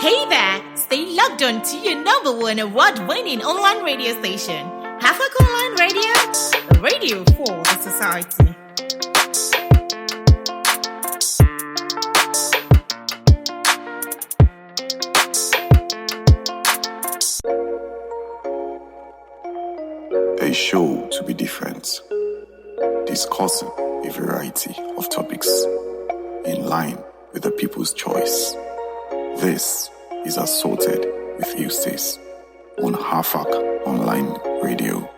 Hey there! Stay logged on to your number one award-winning online radio station. Hafak Online Radio, the radio for the society. A show to be different, discussing a variety of topics in line with the people's choice. This is Assorted with Eustace on Hafak Online Radio.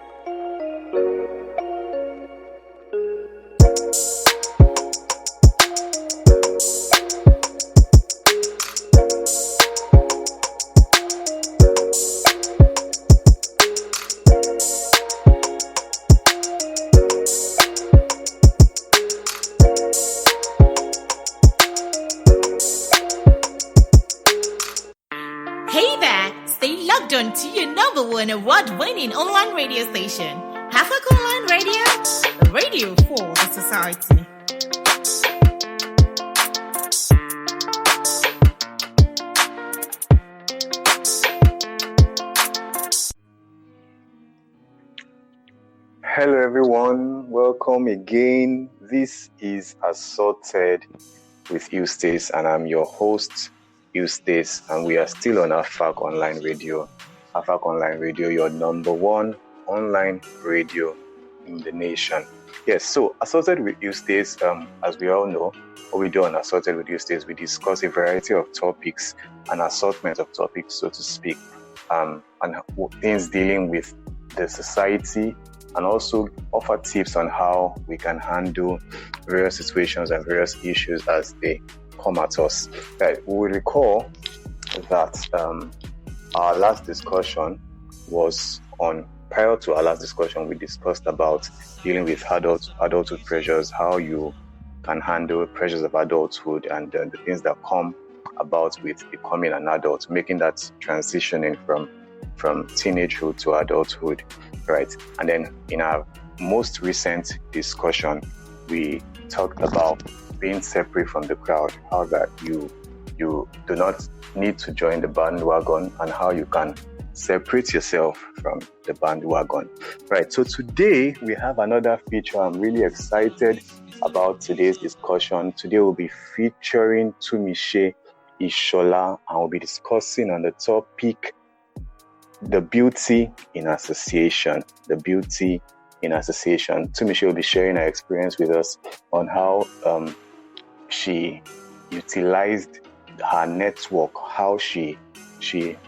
Hey there! Stay logged on to your number one award-winning online radio station. Hafak Online Radio, the radio for the society. Hello everyone, welcome again. This is Assorted with Eustace and I'm your host, Eustace, and we are still on Hafak Online Radio. Hafak Online Radio, your number one online radio in the nation. Yes, so Assorted with Eustace, as we all know, what we do on Assorted with Eustace, we discuss a variety of topics, an assortment of topics, so to speak, and things dealing with the society, and also offer tips on how we can handle various situations and various issues as they come at us. Right. We will recall that our last discussion was on, prior to our last discussion, we discussed about dealing with adulthood pressures, how you can handle pressures of adulthood and the things that come about with becoming an adult, making that transitioning from teenagehood to adulthood, right? And then in our most recent discussion, we talked about being separate from the crowd, how that you do not need to join the bandwagon and how you can separate yourself from the bandwagon, right? So today we have another feature. I'm really excited about today's discussion. Today we'll be featuring Mishay Ishola and we'll be discussing on the topic the beauty in association. The beauty in association. Mishay will be sharing her experience with us on how she utilized her network, how she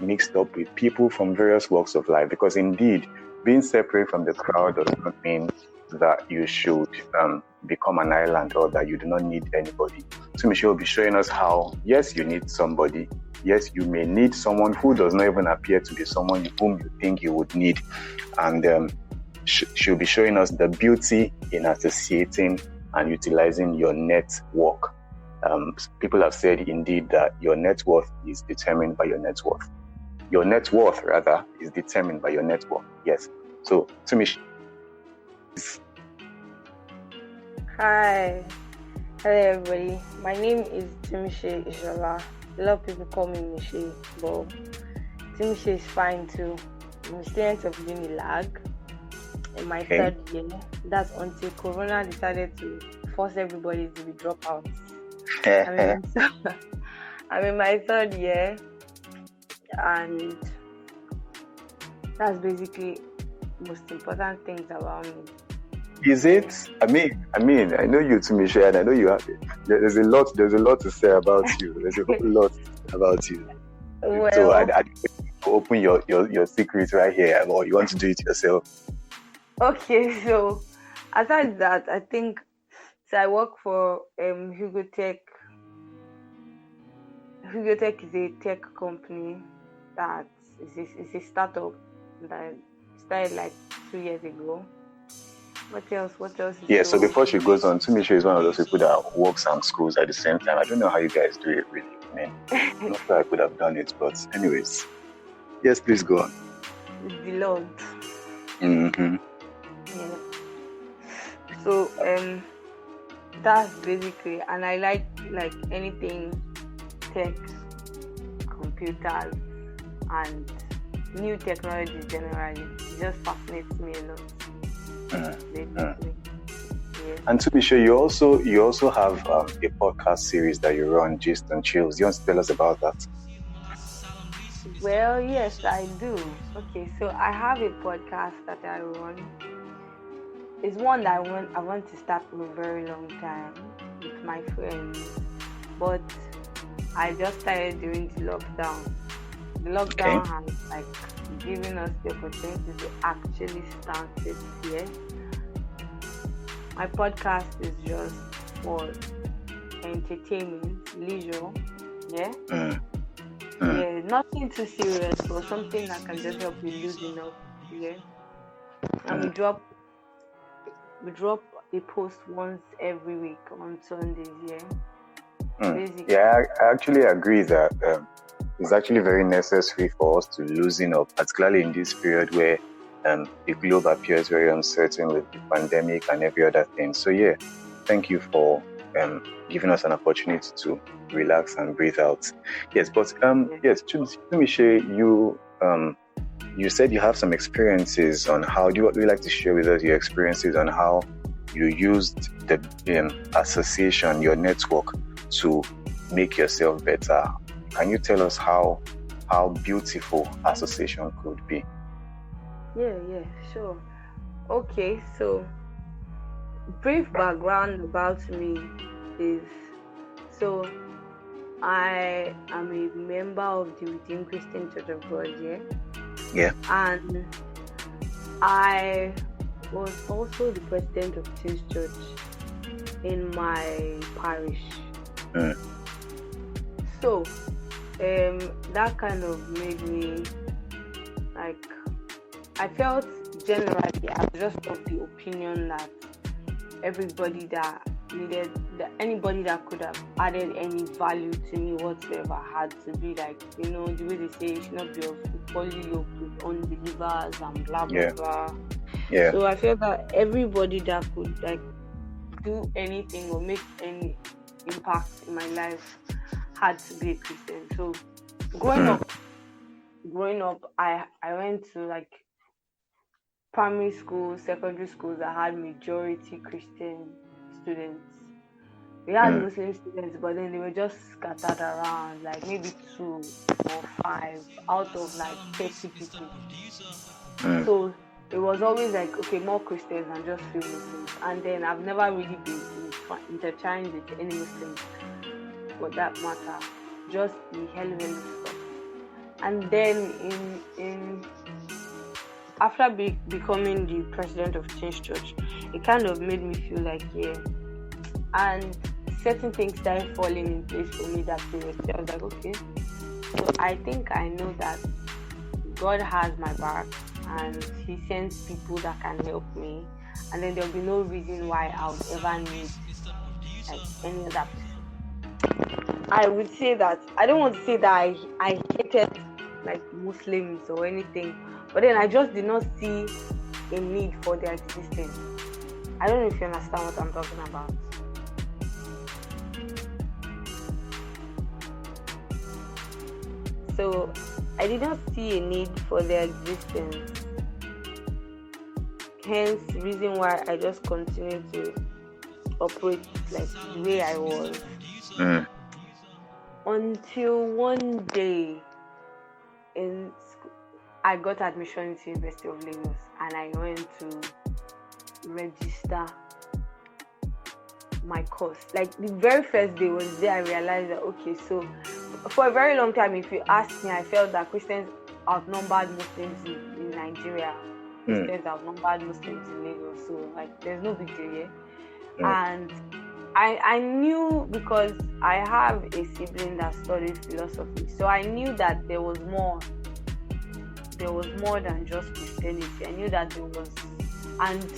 mixed up with people from various walks of life. Because indeed, being separate from the crowd does not mean that you should become an island or that you do not need anybody. Mishay will be showing us how, yes, you need somebody. Yes, you may need someone who does not even appear to be someone whom you think you would need. And she'll be showing us the beauty in associating and utilizing your network. People have said indeed that your net worth is determined by your net worth. Your net worth, rather, is determined by your network. Yes. So, Mishay. Hi. Hello, everybody. My name is Mishay Ishola. A lot of people call me Mishay, but Mishay is fine too. I'm a student of Unilag in my third year. That's until Corona decided to force everybody to be dropouts. I'm in my third year, and that's basically the most important things about me. Is it? I mean, I know you, Mishay, and I know you have it. There's a lot to say about you. There's a whole lot about you. Well, so I open your secret right here, or you want to do it yourself? Okay, so aside that, I think I work for Hugo Tech. Hugo Tech is a tech company that is a startup that started like 2 years ago. What else? Yeah, so before she goes on, Mishay is one of those people that works and schools at the same time. I don't know how you guys do it, really. I mean, I'm not sure I could have done it, but anyways. Yes, please go on. It's beloved. Mm-hmm. Yeah. So, that's basically, and I like anything tech, computers and new technology generally. It just fascinates me a lot. Basically. Yes. And to be sure, you also have a podcast series that you run, Gist and Chills. Do you want to tell us about that? Well, yes, I do. Okay, so I have a podcast that I run. It's one that I want to start for a very long time with my friends, but I just started during the lockdown. The lockdown has given us the opportunity to actually start it here. My podcast is just for entertainment, leisure, yeah. Yeah, nothing too serious, but something that can just help you loosen up, yeah. And we drop a post once every week on Sundays, yeah. Basically. Yeah, I actually agree that it's actually very necessary for us to loosen up, particularly in this period where the globe appears very uncertain with the pandemic and every other thing. So yeah, thank you for giving us an opportunity to relax and breathe out. Yes, but yes, Mishay, you said you have some experiences on how. Would you like to share with us your experiences on how you used the association, your network, to make yourself better? Can you tell us how beautiful association could be? Yeah, sure. Okay, so brief background about me is, so I am a member of the Redeemed Christian Church of God, yeah, and I was also the president of Teens Church in my parish. So that kind of made me I felt generally, I was just of the opinion that everybody that anybody that could have added any value to me whatsoever had to be the way they say, it should not be fully yoked with unbelievers and blah blah blah. Yeah. So I felt that everybody that could do anything or make any impact in my life had to be a Christian. So growing up, I went to primary schools, secondary schools that had majority Christian students. We had Muslim students, but then they were just scattered around, maybe 2 or 5 out of 30 people. So it was always more Christians than just few Muslims. And then I've never really been intertwined with any Muslims for that matter. Just the hell stuff. And then after becoming the president of Teens Church, it kind of made me feel and certain things started falling in place for me that period. So I was like, okay, so I think I know that God has my back and He sends people that can help me, and then there'll be no reason why I would ever need any other person. I would say that I don't want to say that I hated Muslims or anything, but then I just did not see a need for their existence. I don't know if you understand what I'm talking about. So I did not see a need for their existence. Hence the reason why I just continued to operate the way I was. Until one day I got admission to University of Lagos and I went to register my course. The very first day was there I realized that okay, so for a very long time, if you ask me, I felt that Christians outnumbered Muslims in Nigeria. Christians outnumbered Muslims in Lagos. So there's no big deal here. And I knew, because I have a sibling that studied philosophy, so I knew that there was more than just Christianity. I knew that there was, and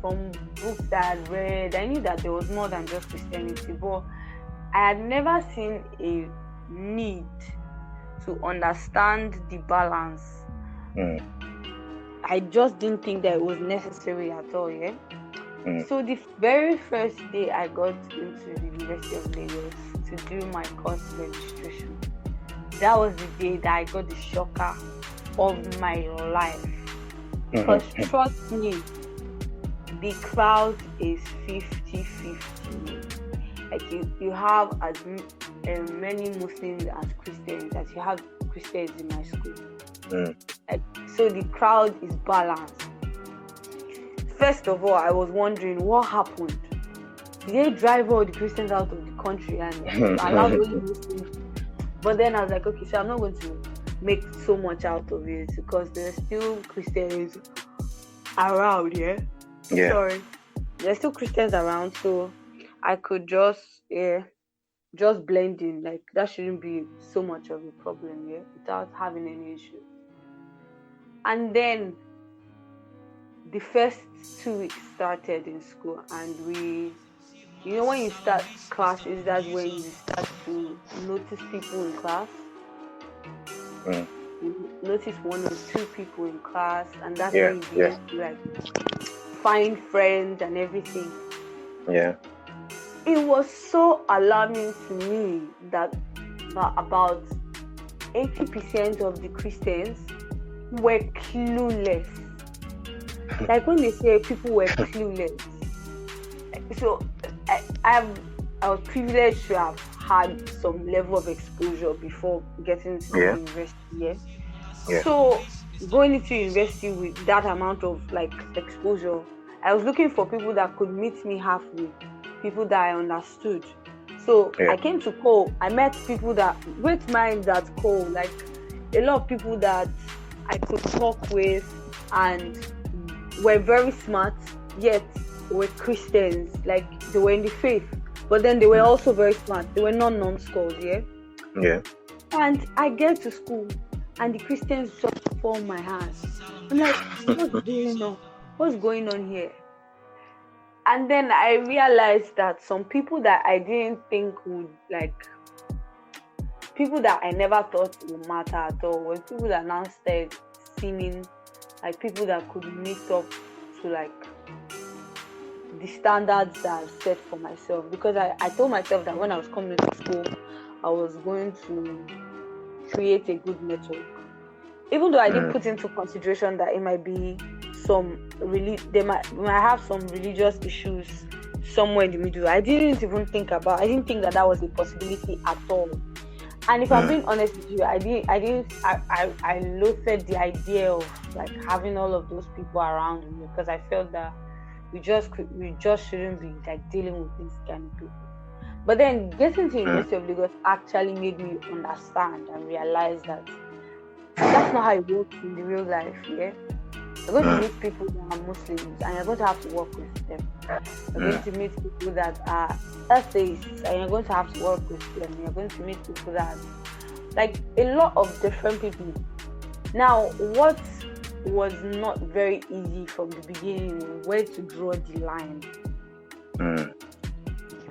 from books that I had read, I knew that there was more than just Christianity, but I had never seen a need to understand the balance. I just didn't think that it was necessary at all, yeah? So the very first day I got into the University of Lagos to do my course registration, that was the day that I got the shocker of my life. Because trust me, the crowd is 50-50. Like you have as many Muslims as Christians, as you have Christians in my school. Like, so the crowd is balanced. First of all, I was wondering what happened. Did they drive all the Christians out of the country and allow only Muslims? But then I was like, okay, so I'm not going to make so much out of it because there's still Christians around, yeah? Sorry. There's still Christians around, so I could just blend in. Like, that shouldn't be so much of a problem, yeah? Without having any issue. And then the first 2 weeks started in school, and we, you know, when you start classes, that's when you start to notice people in class. You notice 1 or 2 people in class, and that's when you begin to like find friends and everything. Yeah. It was so alarming to me that about 80% of the Christians were clueless. Like when they say people were clueless. So I was privileged to have had some level of exposure before getting to university. Yeah. So going into university with that amount of like exposure, I was looking for people that could meet me halfway, people that I understood. So I came to Cole. I met people that great minds at Cole, like a lot of people that I could talk with and were very smart, yet were Christians, like they were in the faith, but then they were also very smart. They were not numbskulls, yeah. And I get to school, and the Christians just fall my hands. I'm like, what's going on? What's going on here? And then I realized that some people that I didn't think would like, people that I never thought would matter at all, were people that now started seeming like people that could meet up to like the standards that I've set for myself. Because I told myself that when I was coming to school, I was going to create a good network. Even though I didn't put into consideration that it might be they might have some religious issues somewhere in the middle. I didn't think that that was a possibility at all. And if I'm being honest with you, I loathed the idea of like having all of those people around me, because I felt that we just shouldn't be like dealing with these kind of people. But then getting to University of Lagos actually made me understand and realize that that's not how it works in the real life. Yeah, you're going to meet people that are Muslims, and you're going to have to work with them. You're going to meet people that are atheists, and you're going to have to work with them. You're going to meet people that, like, a lot of different people. Now, what was not very easy from the beginning was where to draw the line.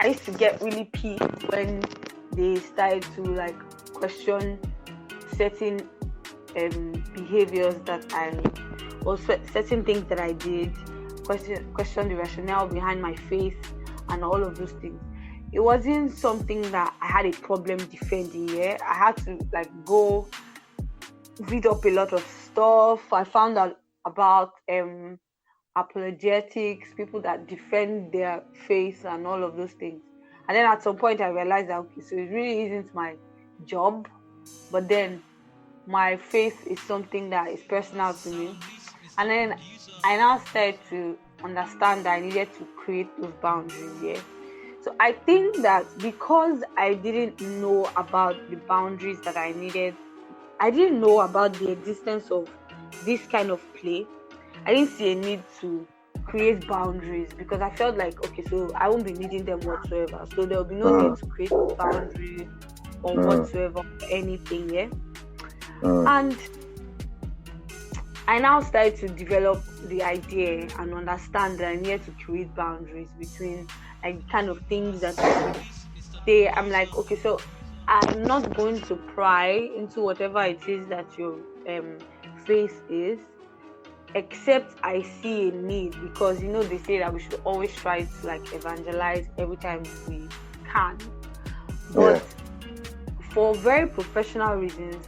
I used to get really pissed when they started to like question certain behaviors that or certain things that I did, question the rationale behind my faith and all of those things. It wasn't something that I had a problem defending. Yeah, I had to like go read up a lot of stuff. I found out about apologetics, people that defend their faith and all of those things. And then at some point I realized that okay, so it really isn't my job, but then my faith is something that is personal to me. And then I now started to understand that I needed to create those boundaries. Yeah. So I think that because I didn't know about the boundaries that I needed, I didn't know about the existence of this kind of play, I didn't see a need to create boundaries, because I felt like, okay, so I won't be needing them whatsoever. So there will be no need to create boundaries or whatsoever, anything, yeah? And I now started to develop the idea and understand that I needed to create boundaries between like kind of things that I would say. I'm like, okay, so I'm not going to pry into whatever it is that your faith is, except I see a need, because you know they say that we should always try to like evangelize every time we can. But for very professional reasons,